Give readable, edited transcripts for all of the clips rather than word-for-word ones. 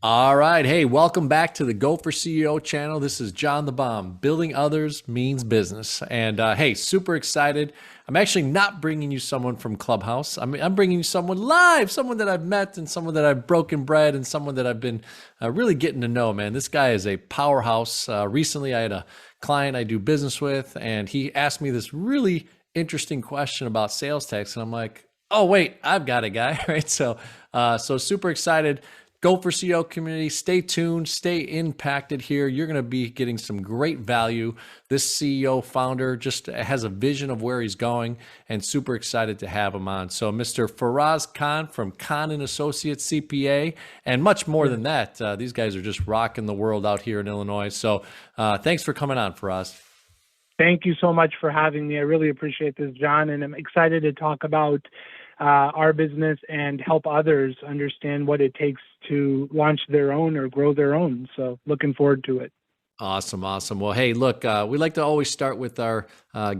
All right. Hey, welcome back to the Go for CEO channel. This is John the Bomb. Building others means business. And hey, super excited. I'm actually not bringing you someone from Clubhouse. I'm bringing you someone live, someone that I've met and someone that I've broken bread and someone that I've been really getting to know, man. This guy is a powerhouse. Recently, I had a client I do business with, and he asked me this really interesting question about sales tax. And I'm like, oh, wait, I've got a guy, right? So super excited. Go for CEO community. Stay tuned, stay impacted here. You're going to be getting some great value. This CEO founder just has a vision of where he's going and super excited to have him on. So Mr. Faraz Khan from Khan and Associates CPA and much more than that. These guys are just rocking the world out here in Illinois. So thanks for coming on, Faraz. Thank you so much for having me. I really appreciate this, John, and I'm excited to talk about our business and help others understand what it takes to launch their own or grow their own. So looking forward to it. Awesome, awesome. Well, hey, look, we like to always start with our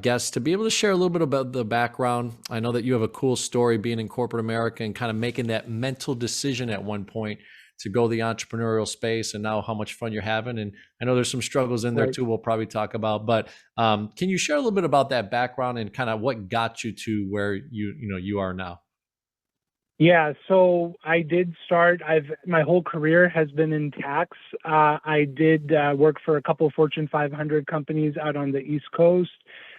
guests to be able to share a little bit about the background. I know that you have a cool story being in corporate America and kind of making that mental decision at one point to go the entrepreneurial space, and now how much fun you're having. And I know there's some struggles in there Right. too. We'll probably talk about, but can you share a little bit about that background and kind of what got you to where you are now? Yeah, so I did start. My whole career has been in tax. I did work for a couple of Fortune 500 companies out on the East Coast.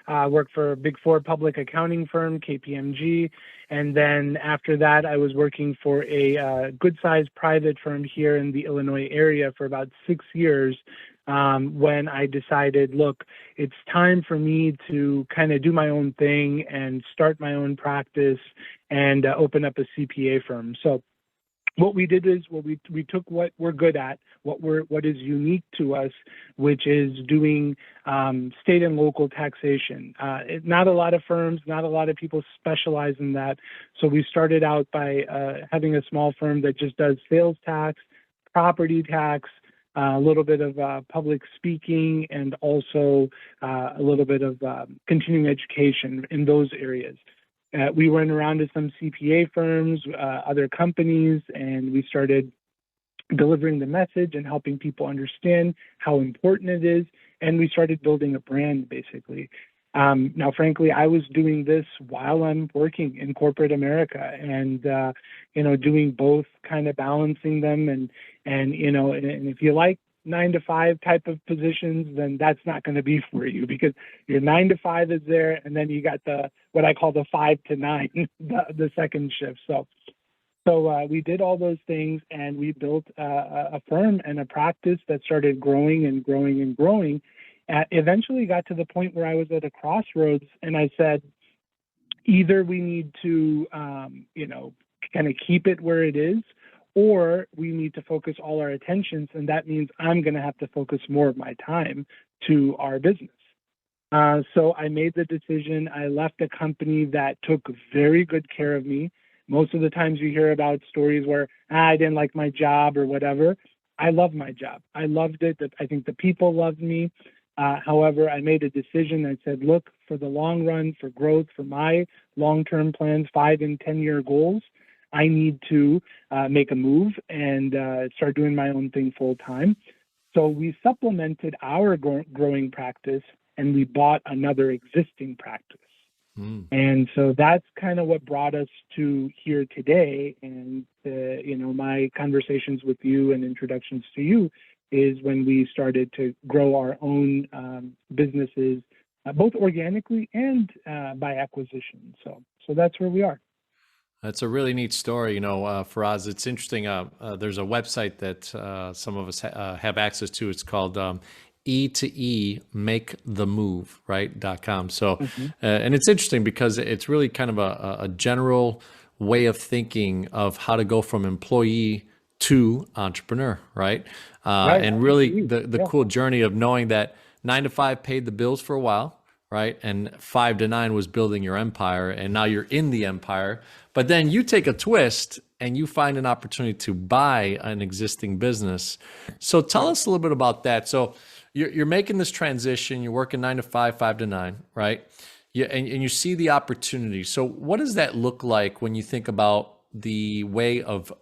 Worked for a Big Four public accounting firm, KPMG, and then after that, I was working for a good-sized private firm here in the Illinois area for about 6 years. When I decided, look, it's time for me to kind of do my own thing and start my own practice and open up a CPA firm. So what we did is we took what we're good at, what is unique to us, which is doing state and local taxation. Not a lot of firms, not a lot of people specialize in that. So we started out by having a small firm that just does sales tax, property tax, a little bit of public speaking, and also a little bit of continuing education in those areas. We went around to some CPA firms, other companies, and we started delivering the message and helping people understand how important it is. And we started building a brand, basically. Now, frankly, I was doing this while I'm working in corporate America, and doing both, kind of balancing them, and if you like 9 to 5 type of positions, then that's not going to be for you, because your 9 to 5 is there, and then you got what I call the 5 to 9, the second shift. So we did all those things, and we built a firm and a practice that started growing and growing and growing. Eventually got to the point where I was at a crossroads, and I said, either we need to, kind of keep it where it is, or we need to focus all our attentions, and that means I'm going to have to focus more of my time to our business. So I made the decision. I left a company that took very good care of me. Most of the times you hear about stories where I didn't like my job or whatever. I loved my job. I loved it. I think the people loved me. However, I made a decision. I said, look, for the long run, for growth, for my long-term plans, 5 and 10-year goals, I need to make a move and start doing my own thing full time. So we supplemented our growing practice, and we bought another existing practice. Mm. And so that's kind of what brought us to here today. And, my conversations with you and introductions to you is when we started to grow our own businesses, both organically and by acquisition. So that's where we are. That's a really neat story, Faraz. It's interesting. There's a website that some of us have access to. It's called E to E Make the Move, right? .com. So, and it's interesting because it's really kind of a general way of thinking of how to go from employee to entrepreneur, right? Right. And really the cool journey of knowing that 9 to 5 paid the bills for a while, right? And 5 to 9 was building your empire, and now you're in the empire. But then you take a twist and you find an opportunity to buy an existing business. So tell us a little bit about that. So you're making this transition. You're working 9 to 5, 5 to 9, right? And you see the opportunity. So what does that look like when you think about the way of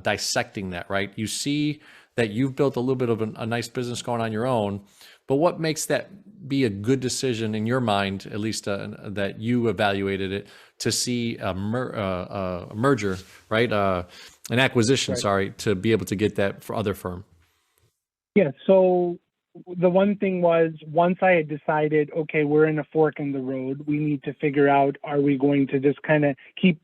dissecting that, right? You see that you've built a little bit of a nice business going on your own, but what makes that be a good decision in your mind, at least that you evaluated it, to see a merger, right? An acquisition, Right. sorry, to be able to get that for other firm. Yeah. So the one thing was, once I had decided, okay, we're in a fork in the road, we need to figure out, are we going to just kind of keep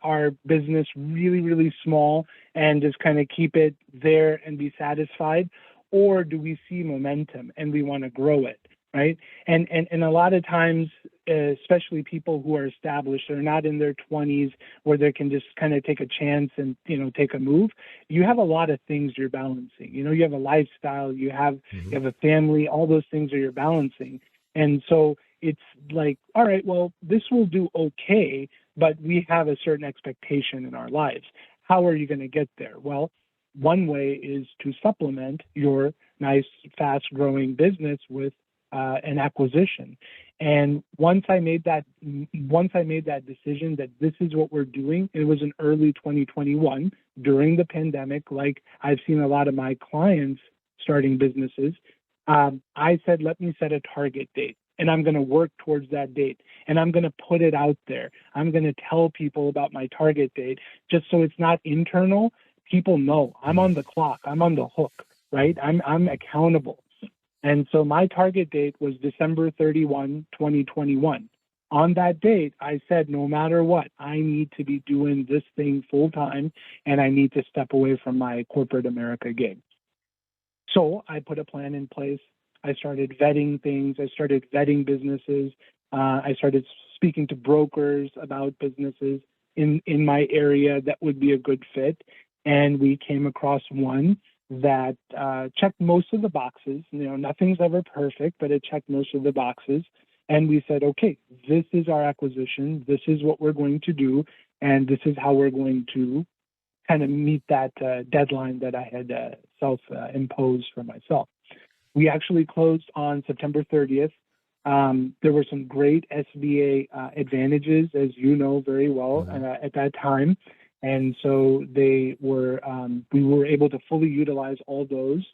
our business really, really small and just kind of keep it there and be satisfied? Or do we see momentum and we want to grow it? Right. And a lot of times, especially people who are established, they're not in their 20s where they can just kind of take a chance and, take a move. You have a lot of things you're balancing. You have a lifestyle, you have a family, all those things are you're balancing. And so it's like, all right, well, this will do okay, but we have a certain expectation in our lives. How are you going to get there? Well, one way is to supplement your nice, fast growing business with an acquisition. And once I made that decision that this is what we're doing, it was in early 2021 during the pandemic. Like I've seen a lot of my clients starting businesses. I said, let me set a target date, and I'm going to work towards that date, and I'm going to put it out there. I'm going to tell people about my target date, just so it's not internal. People know I'm on the clock. I'm on the hook, right? I'm accountable. And so my target date was December 31, 2021. On that date, I said, no matter what, I need to be doing this thing full time, and I need to step away from my corporate America gig. So I put a plan in place. I started vetting things. I started vetting businesses. I started speaking to brokers about businesses in my area that would be a good fit. And we came across one that checked most of the boxes. Nothing's ever perfect, but it checked most of the boxes. And we said, okay, this is our acquisition. This is what we're going to do. And this is how we're going to kind of meet that deadline that I had self-imposed for myself. We actually closed on September 30th. There were some great SBA advantages, as you know very well, at that time. And so we were able to fully utilize all those.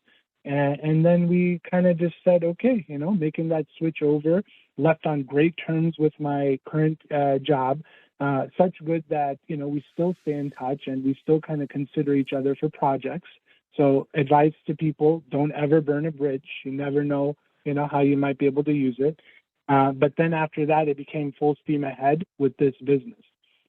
And then we kind of just said, okay, making that switch over, left on great terms with my current job, such good that, we still stay in touch and we still kind of consider each other for projects. So advice to people, don't ever burn a bridge. You never know, how you might be able to use it. But then after that, it became full steam ahead with this business.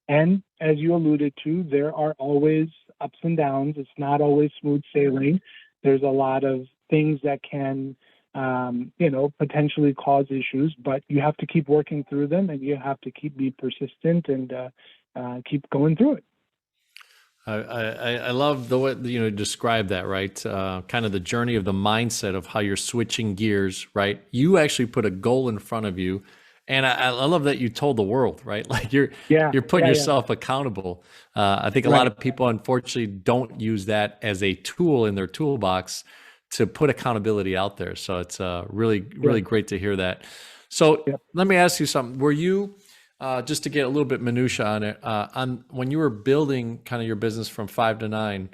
And as you alluded to, there are always ups and downs. It's not always smooth sailing. There's a lot of things that can, potentially cause issues, but you have to keep working through them, and you have to be persistent and keep going through it. I love the way describe that, right? Kind of the journey of the mindset of how you're switching gears, right? You actually put a goal in front of you, and I love that you told the world, right? Like you're putting yourself accountable. I think a lot of people, unfortunately, don't use that as a tool in their toolbox to put accountability out there. So it's really great to hear that. So let me ask you something. Were you just to get a little bit minutia on it, on when you were building kind of your business from 5 to 9,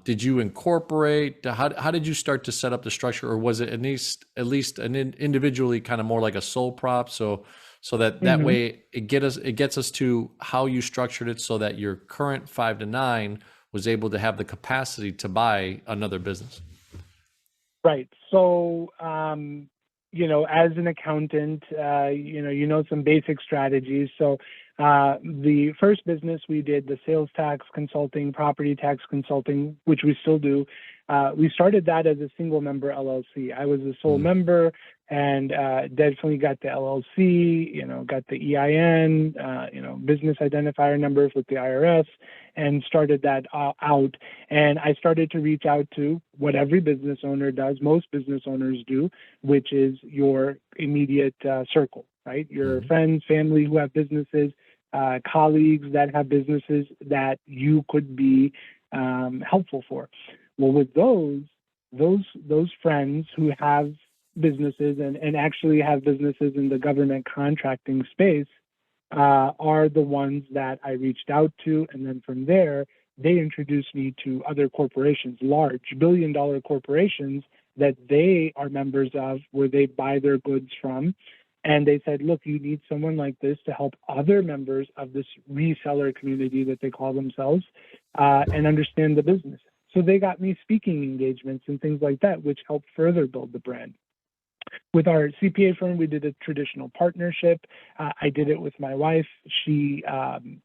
did you incorporate? How did you start to set up the structure, or was it at least an individually kind of more like a sole prop? So that way it gets us to how you structured it, so that your current 5 to 9 was able to have the capacity to buy another business. Right. So as an accountant, some basic strategies. So the first business we did, the sales tax consulting, property tax consulting, which we still do, we started that as a single member LLC. I was a sole member, and definitely got the LLC, got the EIN, business identifier numbers with the IRS, and started that out. And I started to reach out to what every business owner does, most business owners do, which is your immediate circle, right? Your friends, family who have businesses, colleagues that have businesses that you could be helpful for. Well, with those friends who have businesses and actually have businesses in the government contracting space, are the ones that I reached out to. And then from there, they introduced me to other corporations, large billion-dollar corporations that they are members of, where they buy their goods from. And they said, look, you need someone like this to help other members of this reseller community that they call themselves and understand the business. So they got me speaking engagements and things like that, which helped further build the brand. With our CPA firm, we did a traditional partnership. I did it with my wife. She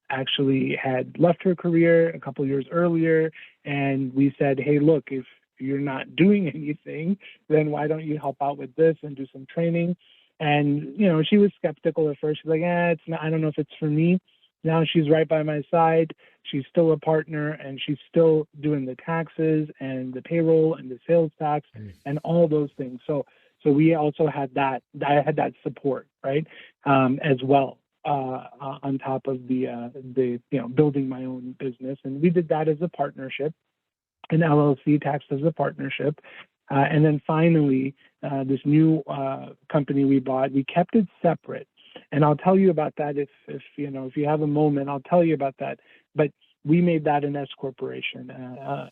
actually had left her career a couple years earlier, and we said, hey, look, if you're not doing anything, then why don't you help out with this and do some training? And, you know, she was skeptical at first. She's like, it's not, I don't know if it's for me. Now she's right by my side. She's still a partner, and she's still doing the taxes and the payroll and the sales tax and all those things. So we also had that. I had that support, right, as well, on top of the building my own business, and we did that as a partnership, an LLC taxed as a partnership, and then finally, this new company we bought, we kept it separate, and I'll tell you about that if you have a moment, I'll tell you about that, but. We made that an S corporation,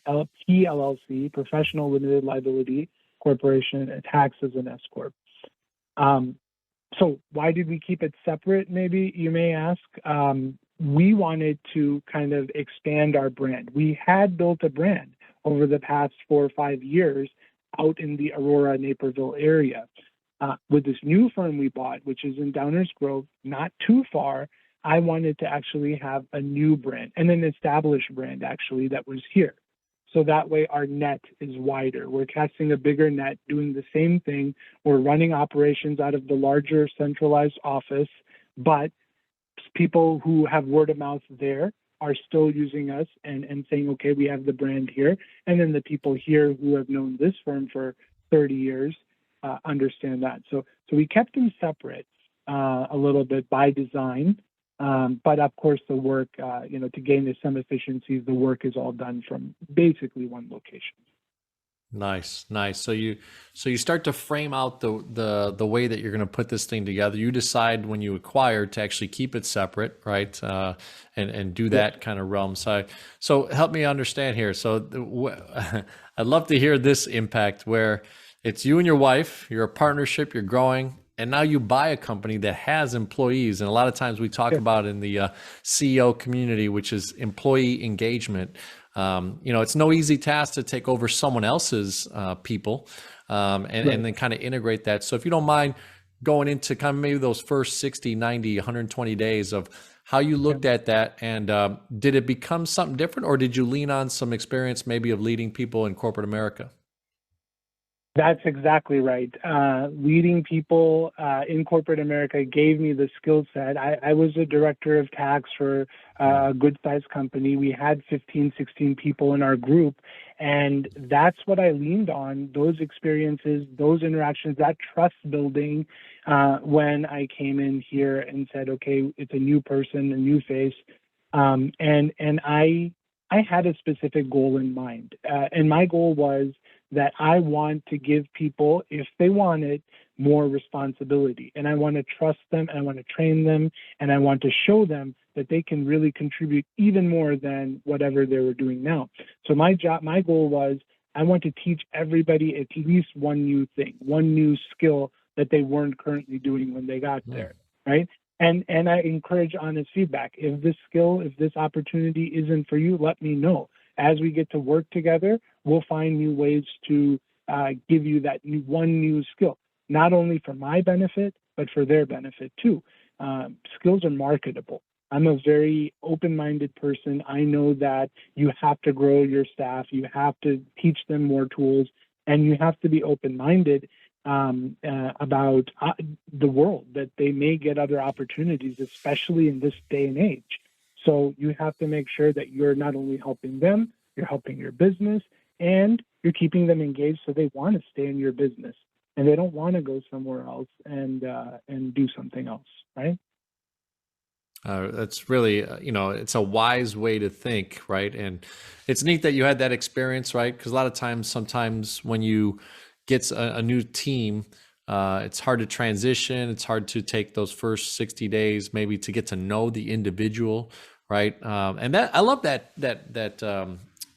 PLLC, Professional Limited Liability Corporation, taxed as an S corp. So why did we keep it separate? Maybe you may ask. We wanted to kind of expand our brand. We had built a brand over the past 4 or 5 years out in the Aurora, Naperville area. With this new firm we bought, which is in Downers Grove, not too far, I wanted to actually have a new brand and an established brand actually that was here. So that way our net is wider. We're casting a bigger net, doing the same thing. We're running operations out of the larger centralized office, but people who have word of mouth there are still using us and saying, okay, we have the brand here. And then the people here who have known this firm for 30 years understand that. So we kept them separate a little bit by design. But of course, the work, to gain some efficiencies, the work is all done from basically one location. Nice. So you start to frame out the way that you're going to put this thing together. You decide when you acquire to actually keep it separate, right? And do that kind of realm. So help me understand here. So I'd love to hear this impact where it's you and your wife, you're a partnership, you're growing. And now you buy a company that has employees. And a lot of times we talk about in the CEO community, which is employee engagement. It's no easy task to take over someone else's people and then kind of integrate that. So if you don't mind going into kind of maybe those first 60, 90, 120 days of how you looked at that, and did it become something different, or did you lean on some experience maybe of leading people in corporate America? That's exactly right. Leading people in corporate America gave me the skill set. I was a director of tax for a good-sized company. We had 15, 16 people in our group, and that's what I leaned on, those experiences, those interactions, that trust building when I came in here and said, okay, it's a new person, a new face. And I had a specific goal in mind. And my goal was that I want to give people, if they want it, more responsibility. And I want to trust them, and I want to train them, and I want to show them that they can really contribute even more than whatever they were doing now. So my goal was, I want to teach everybody at least one new thing, one new skill that they weren't currently doing when they got there, right? And I encourage honest feedback. If this skill, if this opportunity isn't for you, let me know. As we get to work together, we'll find new ways to give you that one new skill, not only for my benefit, but for their benefit too. Skills are marketable. I'm a very open-minded person. I know that you have to grow your staff, you have to teach them more tools, and you have to be open-minded about the world, that they may get other opportunities, especially in this day and age. So you have to make sure that you're not only helping them, you're helping your business, and you're keeping them engaged so they want to stay in your business and they don't want to go somewhere else and do something else, right? That's really, it's a wise way to think, right? And it's neat that you had that experience, right? Because a lot of times, sometimes when you get a new team, It's hard to transition. It's hard to take those first 60 days, maybe to get to know the individual, right? And that I love that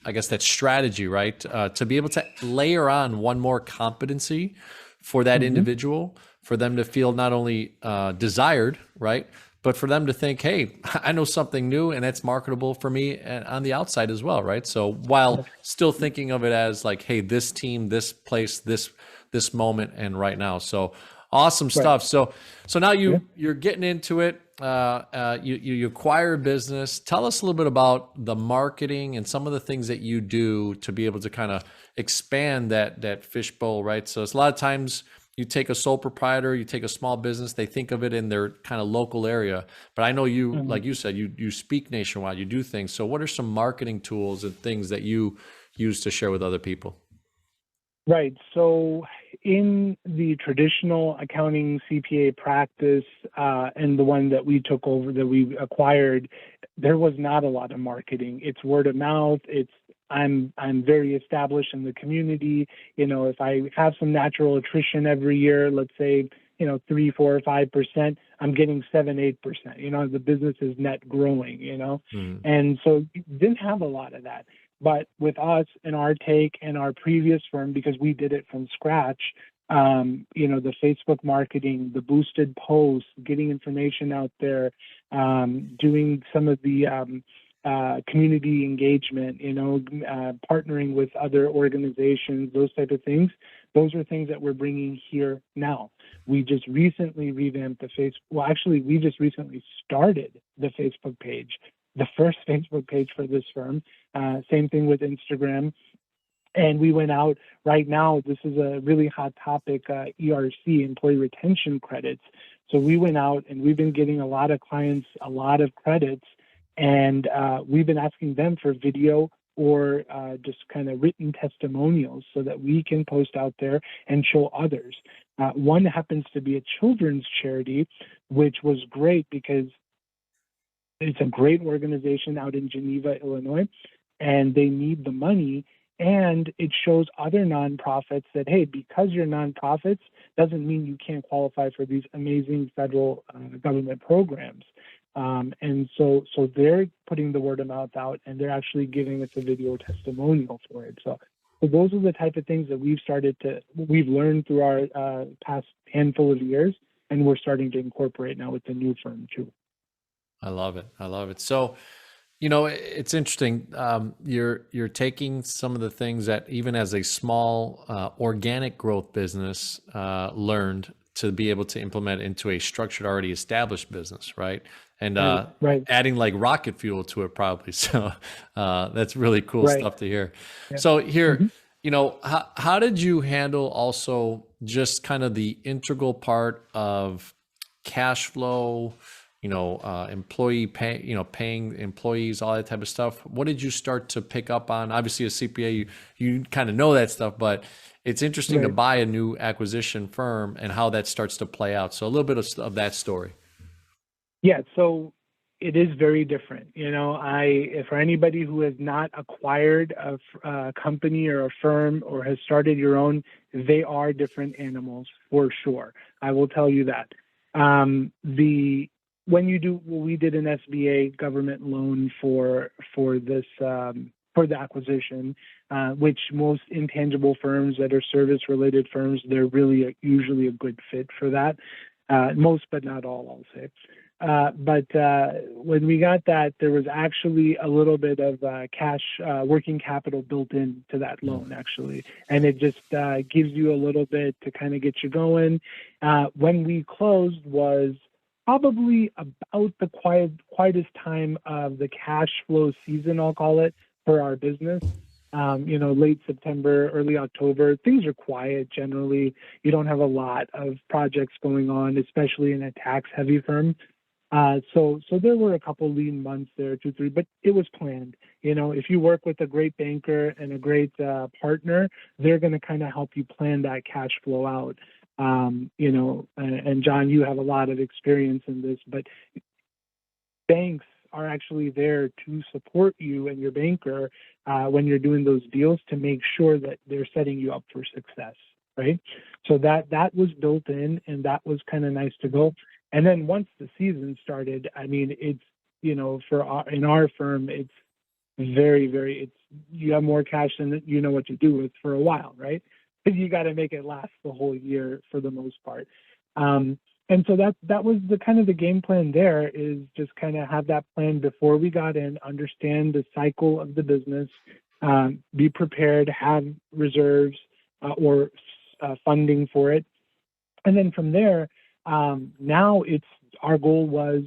I guess that strategy, right? To be able to layer on one more competency for that Hmm. individual, for them to feel not only desired, right, but for them to think, hey, I know something new and that's marketable for me and on the outside as well, right? So while still thinking of it as like, hey, this team, this place, this moment and right now. So awesome Right. stuff. So now Yeah. you're getting into it. You acquire a business. Tell us a little bit about the marketing and some of the things that you do to be able to kind of expand that fishbowl, right? So it's a lot of times you take a sole proprietor, you take a small business, they think of it in their kind of local area. But I know you, Mhm. like you said, you speak nationwide, you do things. So what are some marketing tools and things that you use to share with other people? Right. So, in the traditional accounting CPA practice, and the one that we took over, that we acquired, there was not a lot of marketing. It's word of mouth. I'm very established in the community. If I have some natural attrition every year, let's say 3, 4, or 5%, I'm getting 7, 8%. The business is net growing. Mm, And so didn't have a lot of that. But with us and our take and our previous firm, because we did it from scratch, the Facebook marketing, the boosted posts, getting information out there, doing some of the community engagement, partnering with other organizations, those type of things. Those are things that we're bringing here now. We just recently revamped the Facebook. Well, actually, we just recently started the Facebook page, the first Facebook page for this firm. Same thing with Instagram. And we went out right now. This is a really hot topic, ERC, employee retention credits. So we went out and we've been getting a lot of clients, a lot of credits, and we've been asking them for video or just kind of written testimonials so that we can post out there and show others. One happens to be a children's charity, which was great because it's a great organization out in Geneva, Illinois, and they need the money. And it shows other nonprofits that, hey, because you're nonprofits doesn't mean you can't qualify for these amazing federal government programs. And so they're putting the word of mouth out, and they're actually giving us a video testimonial for it. So those are the type of things that we've learned through our past handful of years, and we're starting to incorporate now with the new firm too. I love it. I love it. So, it's interesting. You're taking some of the things that even as a small organic growth business learned to be able to implement into a structured, already established business, right? And Right, right, adding like rocket fuel to it, probably. So that's really cool right. stuff to hear. Yeah. So here, Hmm. how did you handle also just kind of the integral part of cash flow? Employee pay, paying employees, all that type of stuff. What did you start to pick up on? Obviously, as CPA, you kind of know that stuff, but it's interesting to Right. buy a new acquisition firm and how that starts to play out. So a little bit of that story. Yeah. So it is very different. For anybody who has not acquired a company or a firm or has started your own, they are different animals for sure. I will tell you that. The When you do, well, we did an SBA government loan for this for the acquisition, which most intangible firms that are service related firms, they're really usually a good fit for that. Most, but not all, I'll say. But when we got that, there was actually a little bit of cash working capital built into that loan, actually. And it just gives you a little bit to kind of get you going. When we closed was probably about the quietest time of the cash flow season, I'll call it, for our business. Late September, early October, things are quiet generally. You don't have a lot of projects going on, especially in a tax heavy firm. So there were a couple lean months there, 2, 3, but it was planned. If you work with a great banker and a great partner, they're going to kind of help you plan that cash flow out. And John, you have a lot of experience in this, but banks are actually there to support you and your banker when you're doing those deals to make sure that they're setting you up for success. right? So that was built in, and that was kind of nice to go. And then once the season started, I mean, it's, for in our firm, it's it's, you have more cash than you know what to do with for a while, right? Because you got to make it last the whole year for the most part. Um, and so that was the kind of the game plan there, is just kind of have that plan before we got in, understand the cycle of the business, be prepared, have reserves, or funding for it. And then from there, now it's, our goal was,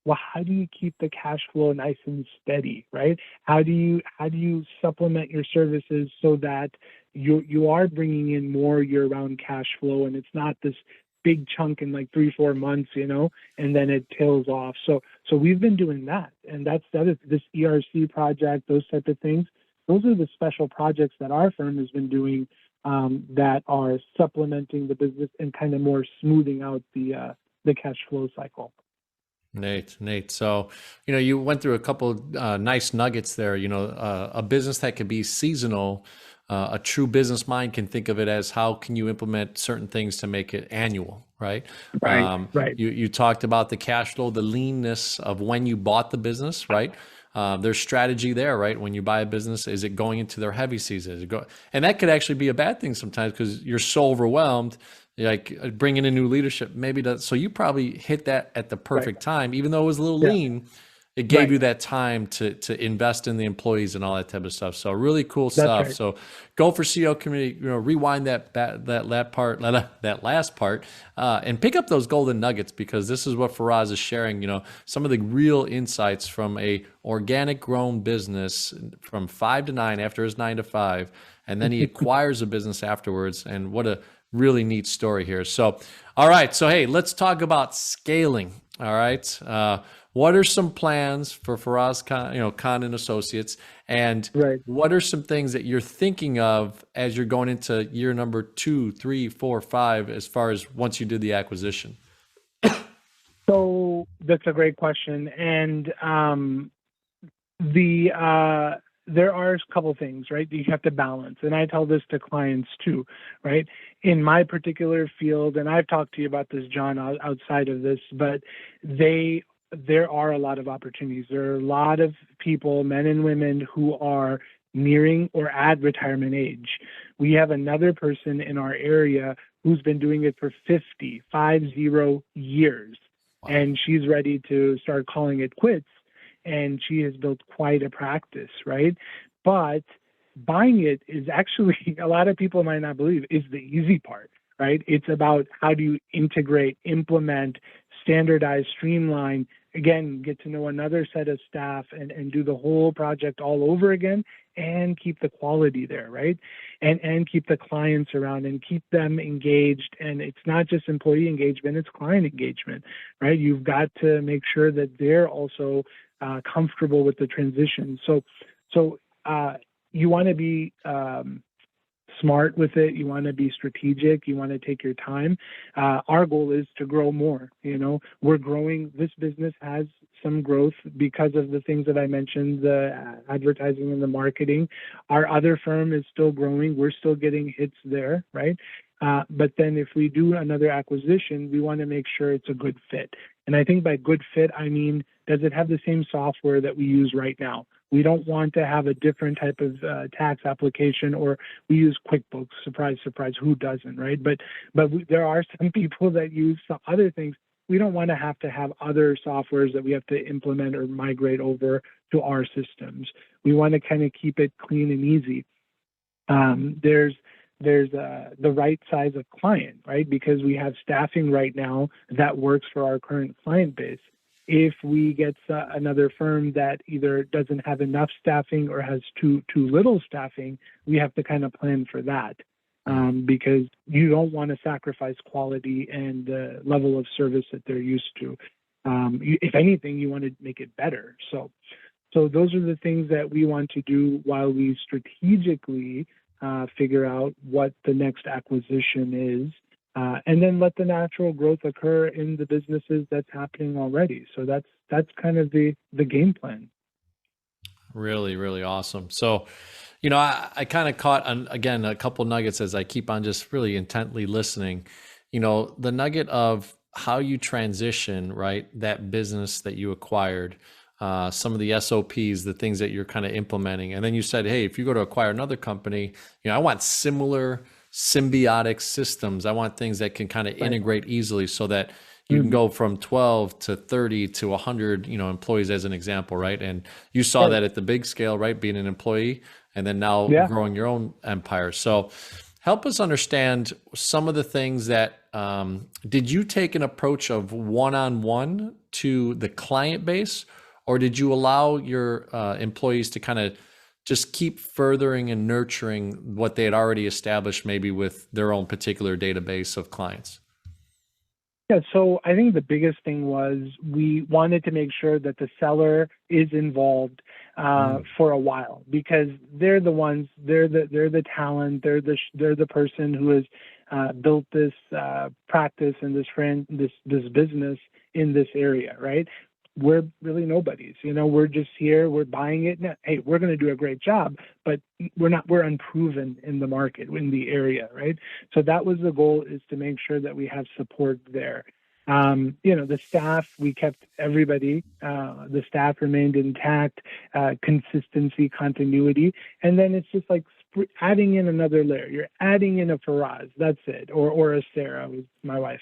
well, how do you keep the cash flow nice and steady, right? How do you supplement your services so that you are bringing in more year-round cash flow, and it's not this big chunk in like 3-4 months, and then it tails off. So we've been doing that, and that is this ERC project, those type of things. Those are the special projects that our firm has been doing, that are supplementing the business and kind of more smoothing out the cash flow cycle. Nate. So, you went through a couple nice nuggets there. A business that could be seasonal, a true business mind can think of it as, how can you implement certain things to make it annual, right? Right, right, You talked about the cash flow, the leanness of when you bought the business, right? There's strategy there, right? When you buy a business, is it going into their heavy season? And that could actually be a bad thing sometimes, because you're so overwhelmed, like bringing in new leadership. So you probably hit that at the right. perfect time, even though it was a little Yeah, lean. It gave right. you that time to invest in the employees and all that type of stuff. So really cool That's stuff. right. So go for CEO community. Rewind that last part, and pick up those golden nuggets, because this is what Faraz is sharing. Some of the real insights from a organic grown business from 5 to 9 after his 9 to 5, and then he acquires a business afterwards. And what a really neat story here. So, all right. So hey, let's talk about scaling. All right. What are some plans for Faraz Khan and Associates, and Right. what are some things that you're thinking of as you're going into year number 2, 3, 4, 5, as far as once you did the acquisition? So that's a great question, and there are a couple things, right? You have to balance, and I tell this to clients too, right? In my particular field, and I've talked to you about this, John, outside of this, but there are a lot of opportunities. There are a lot of people, men and women, who are nearing or at retirement age. We have another person in our area who's been doing it for 50 years, Wow. and she's ready to start calling it quits. And she has built quite a practice, right? But buying it is actually, a lot of people might not believe, is the easy part, right? It's about how do you integrate, implement, standardize, streamline, again, get to know another set of staff, and do the whole project all over again, and keep the quality there, right? And keep the clients around and keep them engaged. And it's not just employee engagement, it's client engagement, right? You've got to make sure that they're also comfortable with the transition. So you want to be smart with it. You want to be strategic. You want to take your time. Our goal is to grow more. We're growing. This business has some growth because of the things that I mentioned, the advertising and the marketing. Our other firm is still growing. We're still getting hits there, right? But then if we do another acquisition, we want to make sure it's a good fit. And I think by good fit, I mean, does it have the same software that we use right now? We don't want to have a different type of tax application, or we use QuickBooks. Surprise, surprise, who doesn't, right? But there are some people that use some other things. We don't want to have other softwares that we have to implement or migrate over to our systems. We want to kind of keep it clean and easy. There's the right size of client, right? Because we have staffing right now that works for our current client base. If we get another firm that either doesn't have enough staffing or has too little staffing, we have to kind of plan for that, because you don't want to sacrifice quality and the level of service that they're used to. If anything, you want to make it better. So those are the things that we want to do while we strategically figure out what the next acquisition is. And then let the natural growth occur in the businesses that's happening already. So that's kind of the game plan. Really, really awesome. So, I kind of caught on again a couple nuggets as I keep on just really intently listening. The nugget of how you transition, right? That business that you acquired, some of the SOPs, the things that you're kind of implementing. And then you said, hey, if you go to acquire another company, I want similar symbiotic systems. I want things that can kind of Right. integrate easily so that you can Mhm. go from 12 to 30 to 100, employees as an example, right? And you saw Right. that at the big scale, right? Being an employee and then now Yeah. growing your own empire. So help us understand some of the things that, did you take an approach of one-on-one to the client base, or did you allow your employees to kind of just keep furthering and nurturing what they had already established, maybe with their own particular database of clients? Yeah, so I think the biggest thing was we wanted to make sure that the seller is involved Mm. for a while, because they're the ones, they're the talent, they're the person who has built this practice and this business in this area, right? We're really nobodies, we're just here, we're buying it. Now, hey, we're going to do a great job, but we're unproven in the market, in the area, right? So that was the goal, is to make sure that we have support there. The staff, we kept everybody, the staff remained intact, consistency, continuity. And then it's just like adding in another layer. You're adding in a Faraz, that's it, or a Sarah, who's my wife.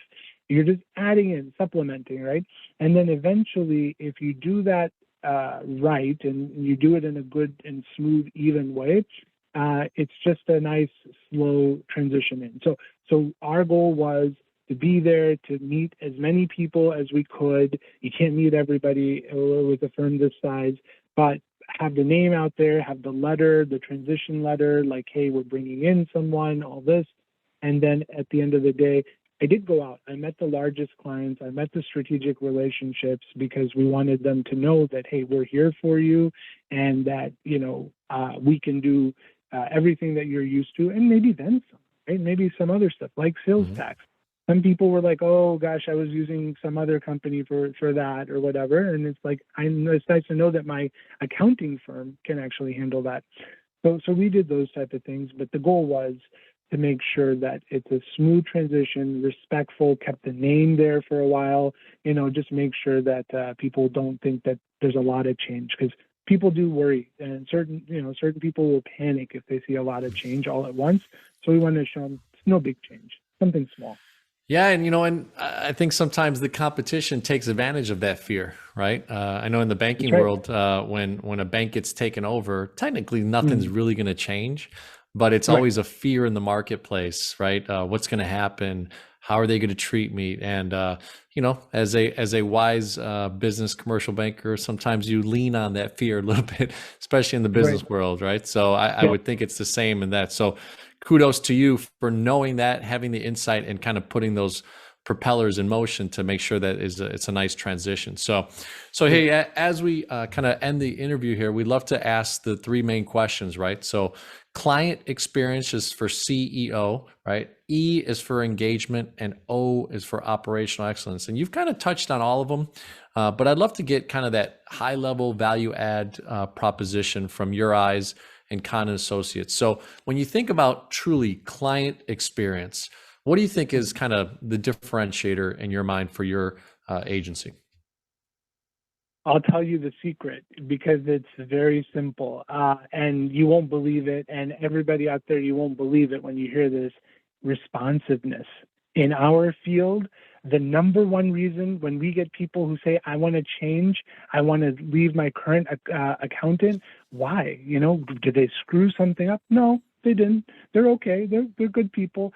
You're just adding in, supplementing, right? And then eventually, if you do that right, and you do it in a good and smooth, even way, it's just a nice, slow transition in. So our goal was to be there, to meet as many people as we could. You can't meet everybody with a firm this size, but have the name out there, have the letter, the transition letter, like, hey, we're bringing in someone, all this. And then at the end of the day, I did go out. I met the largest clients. I met the strategic relationships, because we wanted them to know that, hey, we're here for you, and that, we can do everything that you're used to, and maybe then some, right? Maybe some other stuff like sales Mhm. tax. Some people were like, oh gosh, I was using some other company for that or whatever. And it's like, it's nice to know that my accounting firm can actually handle that. So we did those type of things, but the goal was to make sure that it's a smooth transition, respectful, kept the name there for a while, just make sure that people don't think that there's a lot of change, because people do worry, and certain people will panic if they see a lot of change all at once. So we want to show them it's no big change, something small. Yeah, and I think sometimes the competition takes advantage of that fear, right? I know in the That's banking right. world, when a bank gets taken over, technically nothing's Mm, really going to change, but it's right. always a fear in the marketplace, right? What's going to happen? How are they going to treat me? And as a wise business commercial banker, sometimes you lean on that fear a little bit, especially in the Right. business world, right? So I Yeah. would think it's the same in that. So kudos to you for knowing that, having the insight, and kind of putting those propellers in motion to make sure that it's a nice transition. So Yeah. hey, as we kind of end the interview here, we'd love to ask the three main questions, right? So client experience is for CEO, right? E is for engagement, and O is for operational excellence. And you've kind of touched on all of them, but I'd love to get kind of that high level value add proposition from your eyes and Khan and Associates. So when you think about truly client experience, what do you think is kind of the differentiator in your mind for your agency? I'll tell you the secret, because it's very simple, and you won't believe it. And everybody out there, you won't believe it when you hear this: responsiveness. In our field, the number one reason when we get people who say, I want to change, I want to leave my current accountant, why? Did they screw something up? No, they didn't. They're okay. They're good people.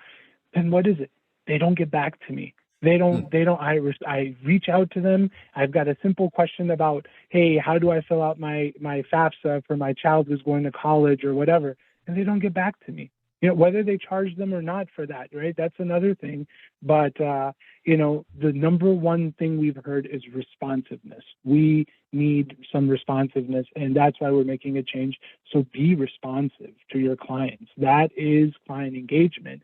Then what is it? They don't get back to me. I reach out to them. I've got a simple question about, hey, how do I fill out my FAFSA for my child who's going to college or whatever? And they don't get back to me. Whether they charge them or not for that, right? That's another thing. But the number one thing we've heard is responsiveness. We need some responsiveness, and that's why we're making a change. So be responsive to your clients. That is client engagement.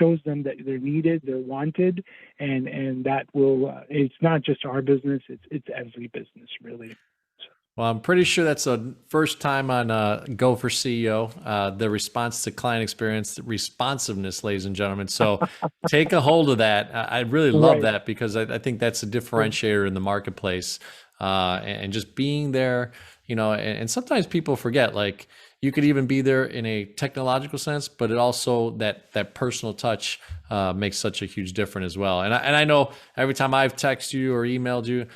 Shows them that they're needed, they're wanted, and that will. It's not just our business; it's every business, really. Well, I'm pretty sure that's the first time on Go for CEO, the response to client experience, the responsiveness, ladies and gentlemen. So take a hold of that. I really love Right. that because I think that's a differentiator in the marketplace, and just being there, and sometimes people forget, like, you could even be there in a technological sense, but it also that personal touch makes such a huge difference as well. And I know every time I've texted you or emailed you,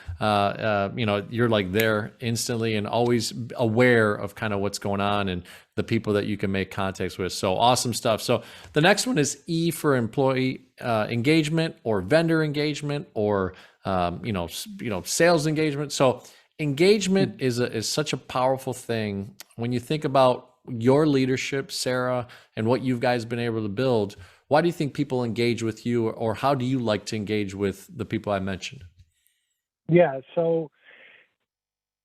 you're like there instantly and always aware of kind of what's going on and the people that you can make contacts with. So awesome stuff. So the next one is E for employee engagement or vendor engagement or sales engagement. So engagement is such a powerful thing when you think about your leadership, Sarah, and what you guys been able to build. Why do you think people engage with you, or how do you like to engage with the people I mentioned? Yeah. So,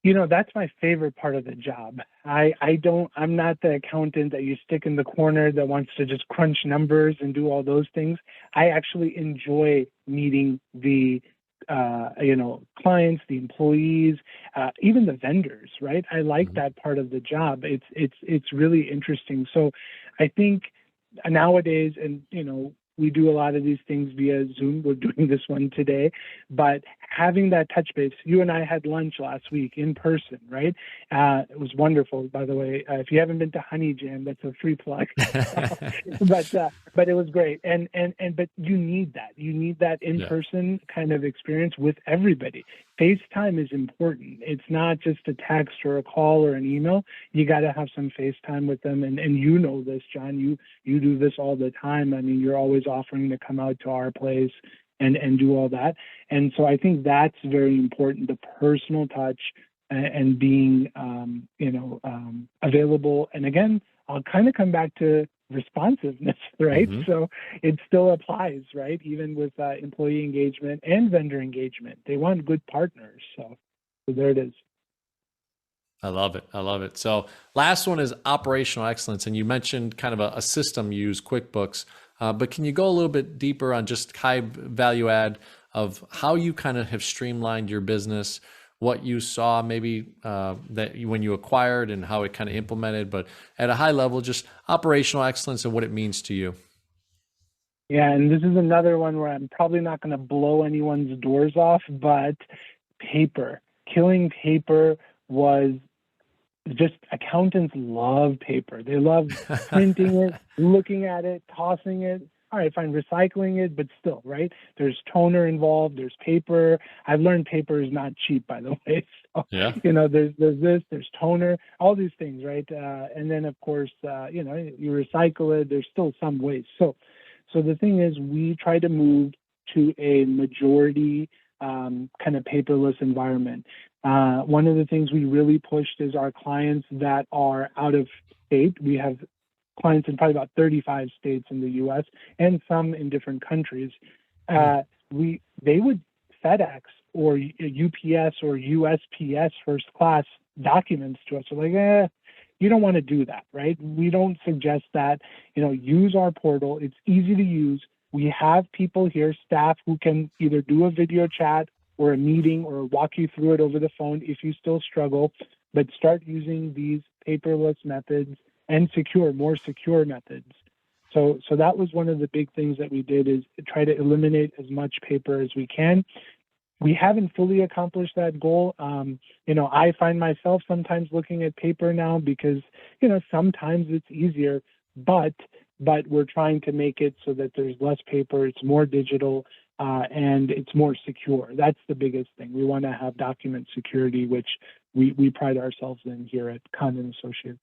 that's my favorite part of the job. I'm not the accountant that you stick in the corner that wants to just crunch numbers and do all those things. I actually enjoy meeting the clients, the employees, even the vendors, right? I like Mhm. that part of the job. It's really interesting. So I think nowadays, and we do a lot of these things via Zoom. We're doing this one today, but having that touch base. You and I had lunch last week in person, right? It was wonderful, by the way. If you haven't been to Honey Jam, that's a free plug. But it was great. But you need that. You need that in Yeah. person kind of experience with everybody. FaceTime is important. It's not just a text or a call or an email. You got to have some FaceTime with them. And you know this, John. You do this all the time. I mean, you're always offering to come out to our place and do all that. And so I think that's very important, the personal touch and being, available. And again, I'll kind of come back to responsiveness, right? Hmm. So it still applies, right? Even with employee engagement and vendor engagement, they want good partners. So there it is. I love it. I love it. So last one is operational excellence. And you mentioned kind of a system you use, QuickBooks, but can you go a little bit deeper on just high value add of how you kind of have streamlined your business, what you saw maybe when you acquired and how it kind of implemented, but at a high level, just operational excellence and what it means to you. Yeah, and this is another one where I'm probably not going to blow anyone's doors off, but paper, killing paper was just accountants love paper. They love printing it, looking at it, tossing it. All right, fine, recycling it, but still, right? There's toner involved. There's paper. I've learned paper is not cheap, by the way. So, Yeah. there's toner, all these things, right? And then of course, you recycle it. There's still some waste. So the thing is, we try to move to a majority kind of paperless environment. One of the things we really pushed is our clients that are out of state. We have clients in probably about 35 states in the U.S. and some in different countries. Hmm. They would FedEx or UPS or USPS first class documents to us. So like, you don't want to do that, right? We don't suggest that. Use our portal. It's easy to use. We have people here, staff, who can either do a video chat or a meeting or walk you through it over the phone if you still struggle, but start using these paperless methods and more secure methods. So that was one of the big things that we did, is try to eliminate as much paper as we can. We haven't fully accomplished that goal. I find myself sometimes looking at paper now because, sometimes it's easier, but we're trying to make it so that there's less paper, it's more digital, and it's more secure. That's the biggest thing. We want to have document security, which we pride ourselves in here at Condon Associates.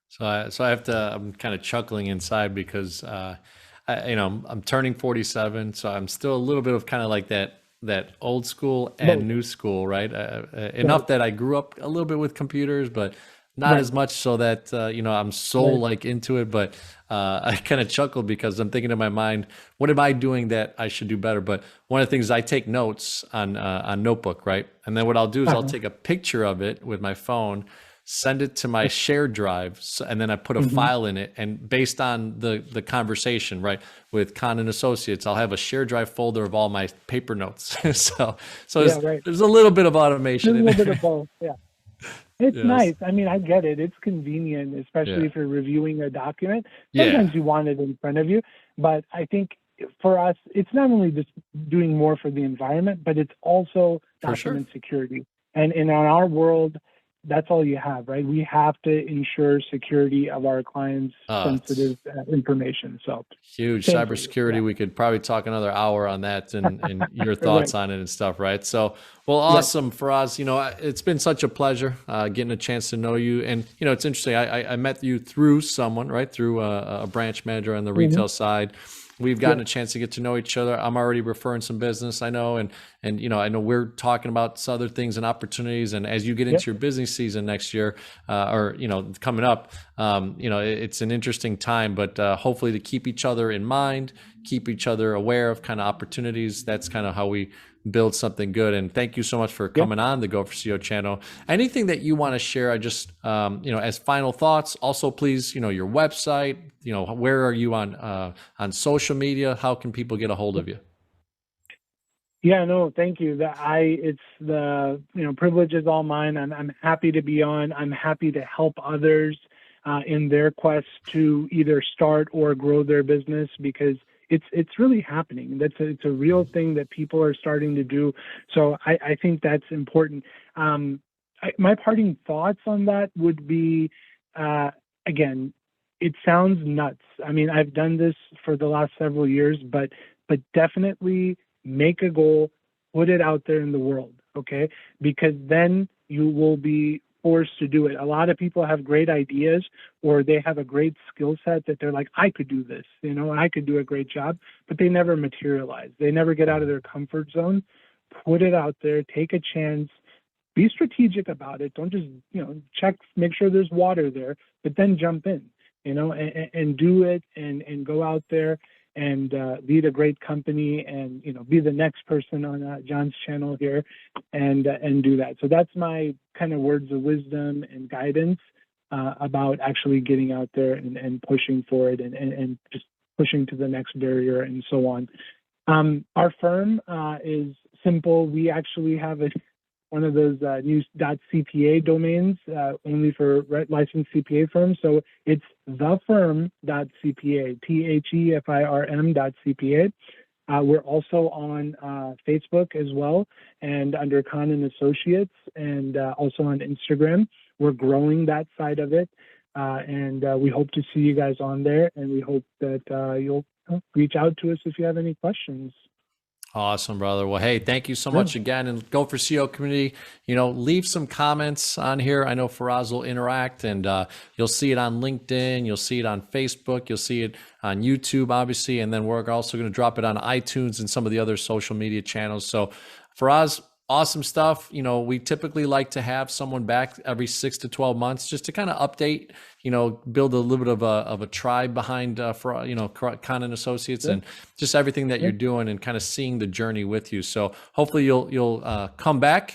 So I have to. I'm kind of chuckling inside because I'm turning 47, so I'm still a little bit of kind of like that old school and Both. new school, right? Right. Enough that I grew up a little bit with computers, but not Right. as much so that I'm so Right. like into it. But I kind of chuckled because I'm thinking in my mind, what am I doing that I should do better? But one of the things, I take notes on notebook, right? And then what I'll do is I'll Uh-huh. take a picture of it with my phone, send it to my shared drive, and then I put a Hmm. file in it. And based on the conversation, right, with Condon Associates, I'll have a shared drive folder of all my paper notes. so Yeah. there's, Right. there's a little bit of There's automation a in little bit of there. both. Yeah. It's Yes. nice. I mean, I get it. It's convenient, especially Yeah. if you're reviewing a document. Yeah, Sometimes you want it in front of you, but I think for us, it's not only just doing more for the environment, but it's also for sure. document security. And in our world, that's all you have, right? We have to ensure security of our clients' It's sensitive information. So, huge same for you. Yeah. cybersecurity. We could probably talk another hour on that and your thoughts Right. on it and stuff, right? So, well, Right. awesome, Faraz. It's been such a pleasure getting a chance to know you. And it's interesting. I met you through someone, right? Through a branch manager on the Hmm. retail side. We've Yeah. gotten a chance to get to know each other. I'm already referring some business, I know, and I know we're talking about some other things and opportunities. And as you get Yep. into your busy season next year, or coming up, it's an interesting time. But hopefully, to keep each other in mind, keep each other aware of kind of opportunities. That's kind of how we build something good. And thank you so much for Yep. coming on the Go for CEO channel. Anything that you want to share? I just as final thoughts. Also, please, your website. Where are you on social media? How can people get a hold of you? Yeah, no, thank you. It's the, privilege is all mine. I'm happy to be on. I'm happy to help others in their quest to either start or grow their business, because it's really happening. It's a real thing that people are starting to do. So I think that's important. My parting thoughts on that would be, again, it sounds nuts. I mean, I've done this for the last several years, but definitely make a goal, put it out there in the world, okay? Because then you will be forced to do it. A lot of people have great ideas, or they have a great skill set that they're like, I could do this, I could do a great job, but they never materialize. They never get out of their comfort zone. Put it out there, take a chance, be strategic about it. Don't just, check, make sure there's water there, but then jump in, and do it, and go out there and lead a great company, and be the next person on John's channel here, and do that. So that's my kind of words of wisdom and guidance about actually getting out there and pushing for it, and just pushing to the next barrier and so on. Our firm is simple. We actually have one of those new .cpa domains only for licensed CPA firms. So it's thefirm.cpa, THEFIRM.cpa. We're also on Facebook as well, and under Khan and Associates, and also on Instagram. We're growing that side of it, and we hope to see you guys on there, and we hope that you'll reach out to us if you have any questions. Awesome, brother. Well, hey, thank you so Yeah. much again. And Go for CEO community, leave some comments on here. I know Faraz will interact, and you'll see it on LinkedIn. You'll see it on Facebook. You'll see it on YouTube, obviously. And then we're also going to drop it on iTunes and some of the other social media channels. So, Faraz, awesome stuff. We typically like to have someone back every 6 to 12 months just to kind of update, build a little bit of a tribe behind for Khan and Associates, Yeah. and just everything that Yeah. you're doing, and kind of seeing the journey with you. So hopefully you'll come back